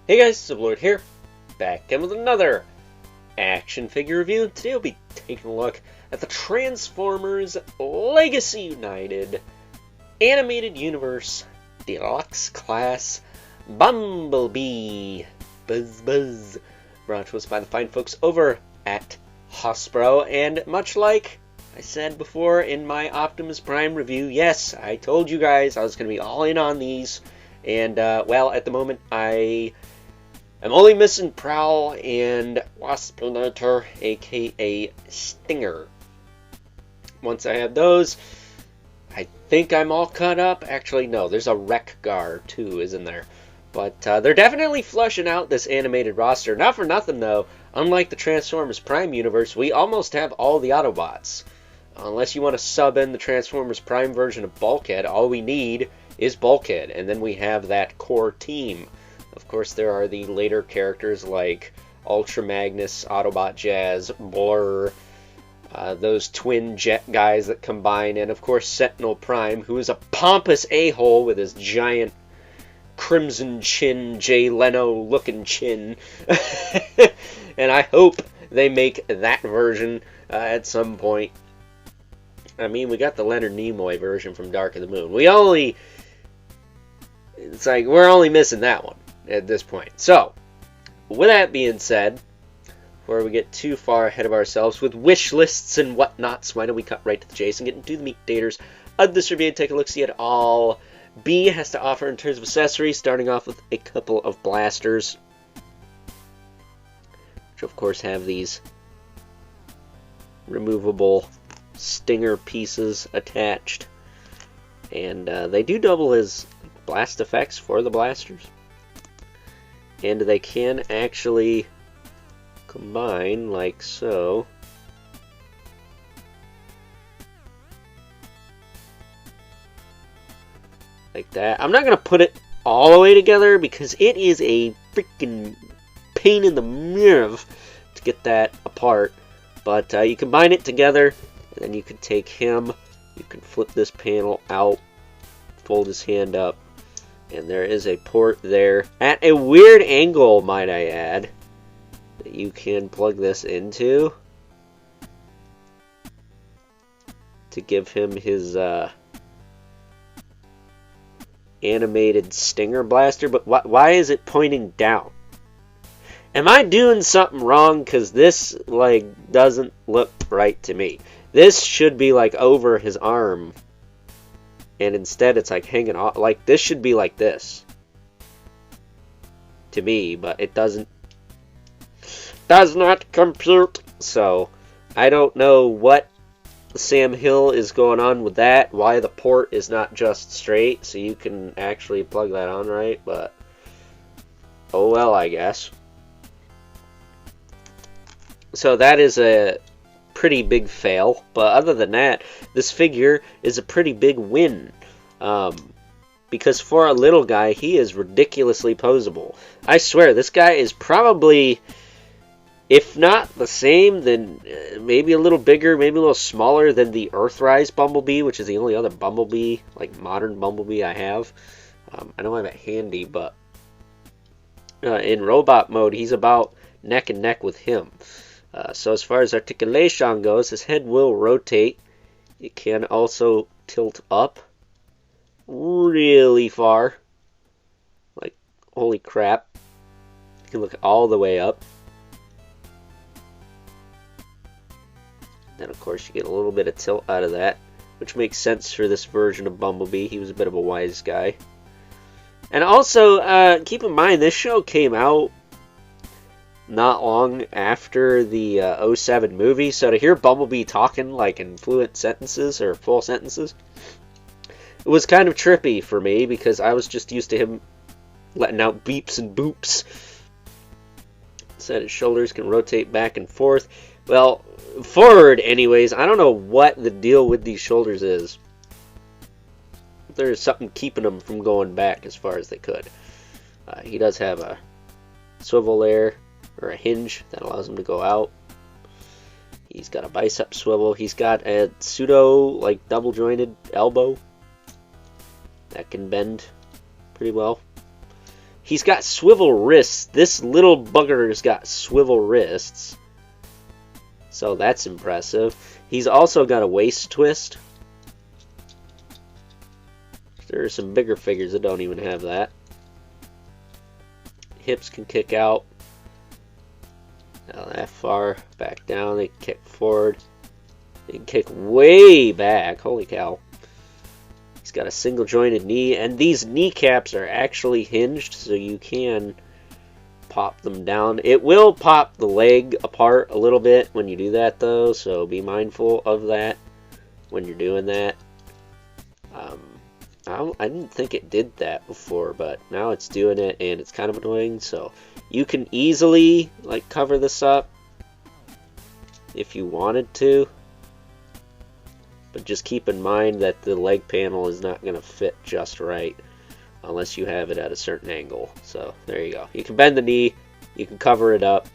Hey guys, Sublord here, back again with another action figure review. Today we'll be taking a look at the Transformers Legacy United Animated Universe Deluxe Class Bumblebee. Buzz. Brought to us by the fine folks over at Hasbro, and much like I said before in my Optimus Prime review, yes, I told you guys I was going to be all in on these, and well, at the moment I'm only missing Prowl and Waspinator, aka Stinger. Once I have those, I think I'm all caught up. Actually, no, there's a Wreck-Gar too, isn't there? But they're definitely flushing out this animated roster. Not for nothing, though. Unlike the Transformers Prime universe, we almost have all the Autobots. Unless you want to sub in the Transformers Prime version of Bulkhead, all we need is Bulkhead, and then we have that core team. Of course, there are the later characters like Ultra Magnus, Autobot Jazz, Blur, those twin jet guys that combine, and of course Sentinel Prime, who is a pompous a-hole with his giant crimson chin, Jay Leno looking chin. And I hope they make that version at some point. I mean, we got the Leonard Nimoy version from Dark of the Moon. It's like we're only missing that one at this point. So, with that being said, before we get too far ahead of ourselves with wish lists and whatnots, why don't we cut right to the chase and get into the meat and taters of this review and take a look-see at all B has to offer in terms of accessories, starting off with a couple of blasters, which of course have these removable stinger pieces attached, and they do double as blast effects for the blasters, and they can actually combine like so. Like that. I'm not going to put it all the way together because it is a freaking pain in the nerve to get that apart. But you combine it together, and then you can take him, you can flip this panel out, fold his hand up, and there is a port there at a weird angle, might I add, that you can plug this into to give him his animated stinger blaster. But why is it pointing down? Am I doing something wrong? Because this doesn't look right to me. This should be like over his arm, and instead it's like hanging off. Like this should be like this to me, but it does not compute. So I don't know what Sam Hill is going on with that, why the port is not just straight so you can actually plug that on right, but oh well, I guess. So that is a pretty big fail, but other than that, this figure is a pretty big win, because for a little guy, he is ridiculously posable. I swear, this guy is probably, if not the same, then maybe a little bigger, maybe a little smaller than the Earthrise Bumblebee, which is the only other Bumblebee, like modern Bumblebee I have. I don't have it handy, but in robot mode, he's about neck and neck with him. So as far as articulation goes, his head will rotate. It can also tilt up really far. Like, holy crap. You can look all the way up. Then, of course, you get a little bit of tilt out of that, which makes sense for this version of Bumblebee. He was a bit of a wise guy. And also, keep in mind, this show came out not long after the 07 movie, so to hear Bumblebee talking like in fluent sentences or full sentences, it was kind of trippy for me because I was just used to him letting out beeps and boops. Said his shoulders can rotate back and forth. Well, forward anyways. I don't know what the deal with these shoulders is. There's something keeping them from going back as far as they could. He does have a swivel there, or a hinge that allows him to go out. He's got a bicep swivel. He's got a pseudo double jointed elbow that can bend pretty well. He's got swivel wrists. This little bugger's got swivel wrists. So that's impressive. He's also got a waist twist. There are some bigger figures that don't even have that. Hips can kick out. Now that far. Back down. They can kick forward. They can kick way back. Holy cow. He's got a single jointed knee. And these kneecaps are actually hinged, so you can pop them down. It will pop the leg apart a little bit when you do that, though, so be mindful of that when you're doing that. I didn't think it did that before, but now it's doing it, and it's kind of annoying. So you can easily like cover this up if you wanted to, but just keep in mind that the leg panel is not going to fit just right unless you have it at a certain angle. So there you go. You can bend the knee, you can cover it up,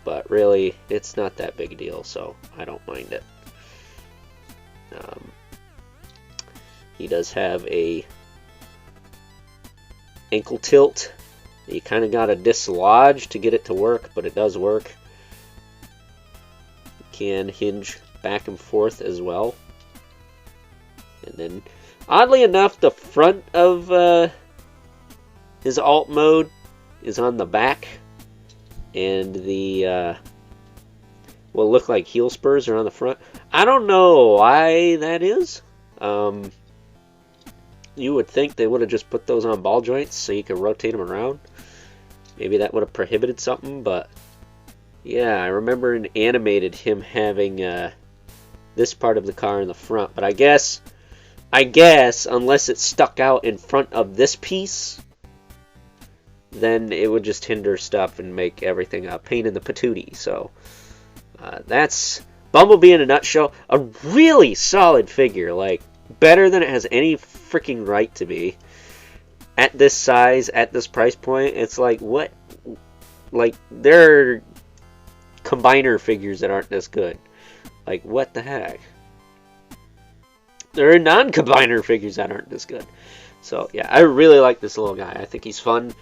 but really it's not that big a deal, so I don't mind it. He does have a ankle tilt. You kind of got to dislodge to get it to work, but it does work. You can hinge back and forth as well. And then, oddly enough, the front of his alt mode is on the back, and the what look like heel spurs are on the front. I don't know why that is. You would think they would have just put those on ball joints so you could rotate them around. Maybe that would have prohibited something, but yeah, I remember in animated him having this part of the car in the front. But I guess unless it stuck out in front of this piece, then it would just hinder stuff and make everything a pain in the patootie. So that's Bumblebee in a nutshell. A really solid figure, like better than it has any freaking right to be. At this size, at this price point, it's like, what? Like, there are combiner figures that aren't this good. Like, what the heck? There are non-combiner figures that aren't this good. So, yeah, I really like this little guy. I think he's fun.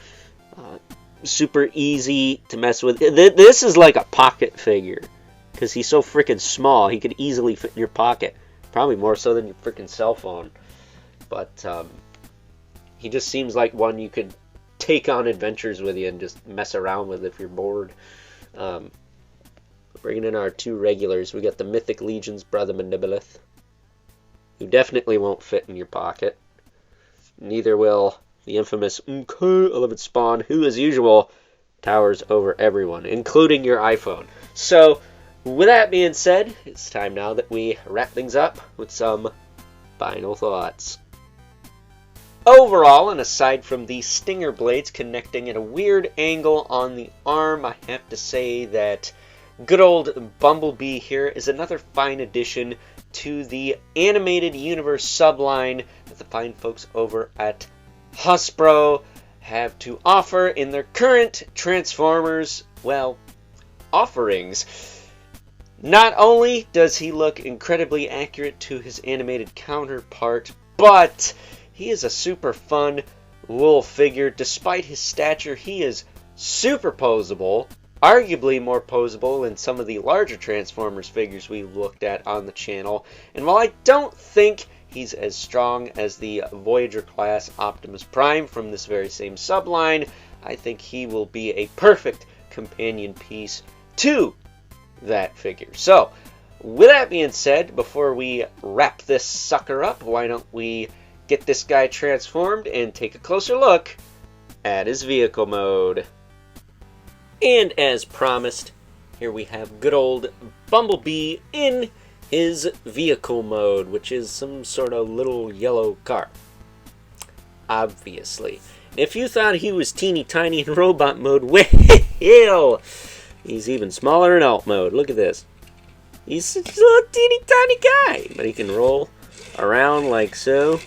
Super easy to mess with. This is like a pocket figure, because he's so freaking small. He could easily fit in your pocket. Probably more so than your freaking cell phone. But he just seems like one you could take on adventures with you and just mess around with if you're bored. Bringing in our two regulars, we got the Mythic Legion's Brother Mandibilith, who definitely won't fit in your pocket. Neither will the infamous 11 Spawn, who, as usual, towers over everyone, including your iPhone. So, with that being said, it's time now that we wrap things up with some final thoughts. Overall, and aside from the stinger blades connecting at a weird angle on the arm, I have to say that good old Bumblebee here is another fine addition to the animated universe subline that the fine folks over at Hasbro have to offer in their current Transformers, well, offerings. Not only does he look incredibly accurate to his animated counterpart, but he is a super fun little figure. Despite his stature, he is super posable, arguably more posable than some of the larger Transformers figures we looked at on the channel. And while I don't think he's as strong as the Voyager class Optimus Prime from this very same subline, I think he will be a perfect companion piece to that figure. So, with that being said, before we wrap this sucker up, why don't we get this guy transformed and take a closer look at his vehicle mode. And as promised, here we have good old Bumblebee in his vehicle mode, which is some sort of little yellow car. Obviously. If you thought he was teeny tiny in robot mode, well, he's even smaller in alt mode. Look at this. He's a little teeny tiny guy, but he can roll around like so.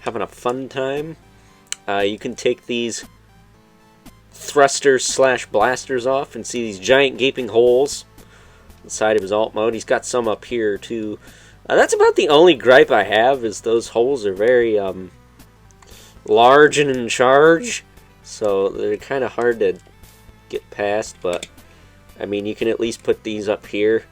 Having a fun time. You can take these thrusters slash blasters off and see these giant gaping holes inside of his alt mode. He's got some up here too. That's about the only gripe I have, is those holes are very large and in charge, so they're kind of hard to get past, but I mean, you can at least put these up here,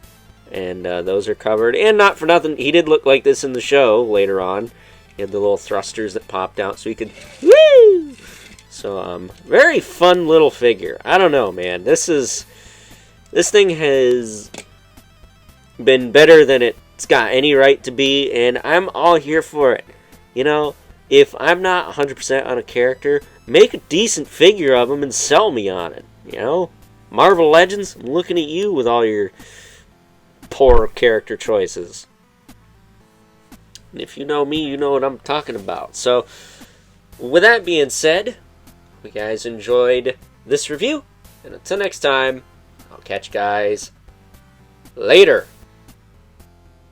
and those are covered. And not for nothing, he did look like this in the show later on. He had the little thrusters that popped out so he could woo! So very fun little figure. I don't know, man. This thing has been better than it's got any right to be, and I'm all here for it. You know, if I'm not 100% on a character, make a decent figure of him and sell me on it. You know, Marvel Legends, I'm looking at you with all your poor character choices. And if you know me, you know what I'm talking about. So, with that being said, hope you guys enjoyed this review. And until next time, I'll catch you guys later.